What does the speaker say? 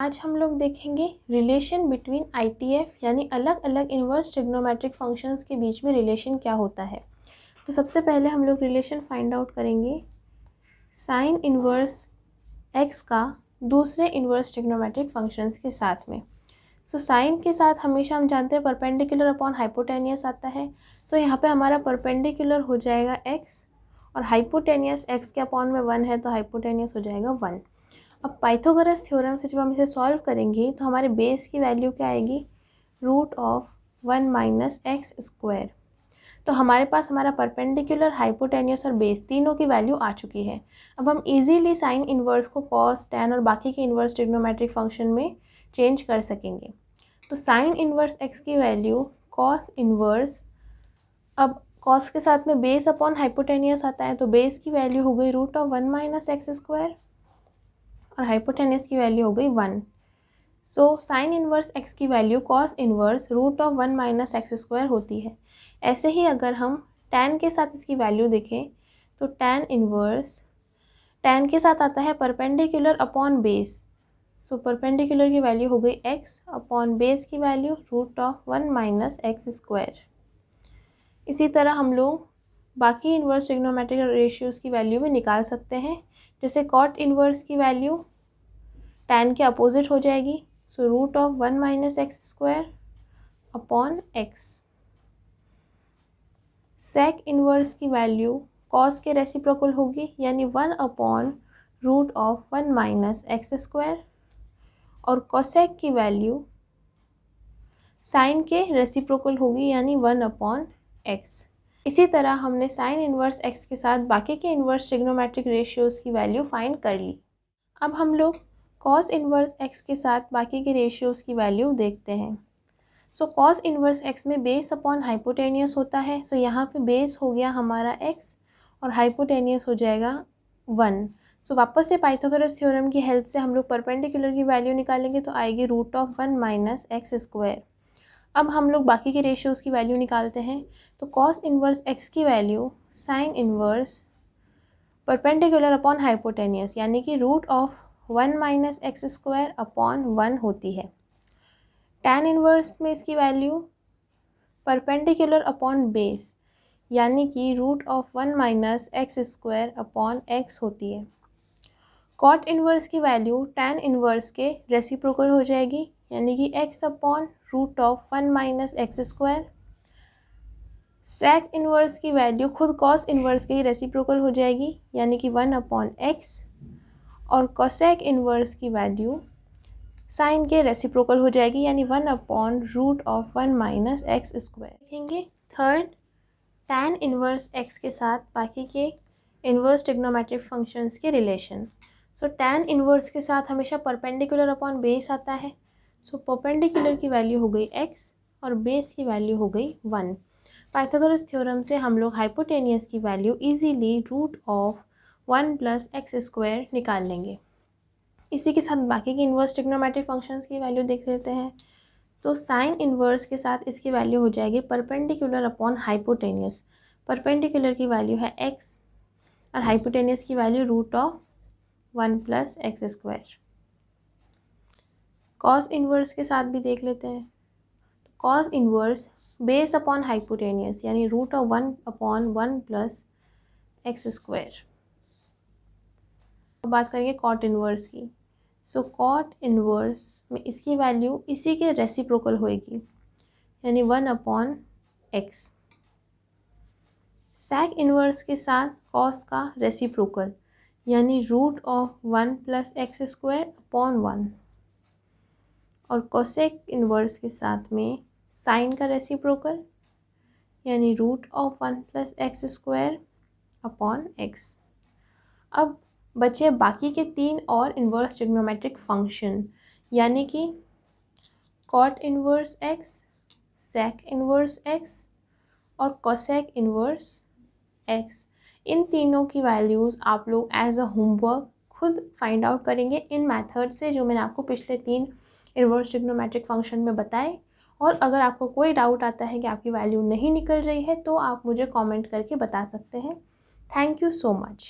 आज हम लोग देखेंगे रिलेशन बिटवीन ITF यानी अलग अलग इन्वर्स ट्रिग्नोमेट्रिक फंक्शंस के बीच में रिलेशन क्या होता है। तो सबसे पहले हम लोग रिलेशन फाइंड आउट करेंगे साइन इन्वर्स x का दूसरे इन्वर्स ट्रिग्नोमेट्रिक फंक्शंस के साथ में। साइन के साथ हमेशा हम जानते हैं परपेंडिकुलर अपॉन हाइपोटेनियस आता है। यहाँ पे हमारा परपेंडिकुलर हो जाएगा x और हाइपोटेनियस x के अपॉन में 1 है तो हाइपोटेनियस हो जाएगा 1। अब पाइथागोरस थ्योरम से जब हम इसे सॉल्व करेंगे तो हमारे बेस की वैल्यू क्या आएगी, root of 1 minus x square. तो हमारे पास हमारा परपेंडिकुलर, हाइपोटेनियस और बेस तीनों की वैल्यू आ चुकी है। अब हम इजीली साइन इन्वर्स को कॉस, टैन और बाकी के इन्वर्स ट्रिग्नोमेट्रिक फंक्शन में चेंज कर सकेंगे। तो साइन इन्वर्स एक्स की वैल्यू कॉस इन्वर्स, अब कॉस के साथ में बेस अपॉन हाइपोटेनियस आता है तो बेस की वैल्यू हो गई root of 1 minus x square और हाइपोटेनियस की वैल्यू हो गई 1। साइन इन्वर्स x की value cos inverse root of 1 minus x square होती है। ऐसे ही अगर हम टैन के साथ इसकी वैल्यू देखें तो टैन इन्वर्स, टैन के साथ आता है परपेंडिकुलर अपॉन बेस। परपेंडिकुलर की वैल्यू हो गई x अपॉन बेस की value root of 1 minus x square. इसी तरह हम लोग बाकी इन्वर्स ट्रिग्नोमेट्रिक रेशियोज़ की वैल्यू भी निकाल सकते हैं। जैसे कॉट इन्वर्स की वैल्यू टैन के अपोजिट हो जाएगी, root of 1 minus x square upon x. Sec inverse की वैल्यू कॉस के रेसिप्रोकल होगी यानी 1 upon root of 1 minus x square, और कोसेक की वैल्यू साइन के रेसिप्रोकल होगी यानी 1 अपॉन एक्स। इसी तरह हमने साइन इन्वर्स एक्स के साथ बाकी के इन्वर्स ट्रिग्नोमेट्रिक रेशियोज़ की वैल्यू फाइंड कर ली। अब हम लोग कॉस इन्वर्स एक्स के साथ बाकी के रेशियोज़ की वैल्यू देखते हैं। कॉस इन्वर्स एक्स में बेस अपॉन हाइपोटेनियस होता है। यहाँ पे बेस हो गया हमारा एक्स और हाइपोटेनियस हो जाएगा 1। वापस से पाइथागोरस थ्योरम की हेल्प से हम लोग परपेंडिकुलर की वैल्यू निकालेंगे तो आएगी root of 1 minus x square. अब हम लोग बाकी के रेशियोज़ की वैल्यू निकालते हैं। कॉस इन्वर्स एक्स की value sine inverse perpendicular upon hypotenuse यानी कि root of 1 minus x square upon 1 होती है। टैन इन्वर्स में इसकी वैल्यू परपेंडिकुलर अपॉन बेस यानी कि root of 1 minus x square upon x होती है। कॉट इन्वर्स की वैल्यू टैन इन्वर्स के रेसिप्रोकल हो जाएगी यानी कि x upon root of 1 minus x square. Sec inverse की वैल्यू खुद कॉस इन्वर्स के ही रेसिप्रोकल हो जाएगी यानी कि 1 अपॉन एक्स, और कोसेक इन्वर्स की वैल्यू साइन के रेसिप्रोकल हो जाएगी यानी 1 upon root of 1 minus x square. देखेंगे थर्ड, टैन इन्वर्स एक्स के साथ बाकी के इन्वर्स ट्रिग्नोमेट्रिक फंक्शंस के रिलेशन। टैन इन्वर्स के साथ हमेशा परपेंडिकुलर अपॉन बेस आता है। परपेंडिकुलर की वैल्यू हो गई x और बेस की वैल्यू हो गई 1। पाइथागोरस थ्योरम से हम लोग हाइपोटेनियस की value easily root of 1 plus x square निकाल लेंगे। इसी के साथ बाकी के इन्वर्स ट्रिग्नोमेट्रिक फंक्शंस की वैल्यू देख लेते हैं। साइन इन्वर्स के साथ इसकी वैल्यू हो जाएगी परपेंडिकुलर अपॉन हाइपोटेनियस। परपेंडिकुलर की वैल्यू है x और हाइपोटेनियस की value root of 1 plus x square. Cos inverse के साथ भी देख लेते हैं। Cos inverse base upon hypotenuse यानी root of 1 upon 1 plus x square. अब बात करेंगे कॉट इन्वर्स की। कॉट इन्वर्स में इसकी वैल्यू इसी के रेसिप्रोकल होएगी यानी 1 अपॉन एक्स। सेक इन्वर्स के साथ कॉस का रेसिप्रोकल यानी root of 1 plus x square upon 1, और कोसेक इन्वर्स के साथ में साइन का रेसिप्रोकल यानी root of 1 plus x square upon x. अब बचे बाकी के 3 और इन्वर्स ट्रिग्नोमेट्रिक फंक्शन यानी कि cot inverse x, sec inverse x और कोसेक इन्वर्स एक्स। इन तीनों की वैल्यूज़ आप लोग एज अ होमवर्क खुद फाइंड आउट करेंगे इन मेथड से जो मैंने आपको पिछले 3 इन्वर्स ट्रिग्नोमेट्रिक फंक्शन में बताए। और अगर आपको कोई डाउट आता है कि आपकी वैल्यू नहीं निकल रही है तो आप मुझे कमेंट करके बता सकते हैं। Thank you so much.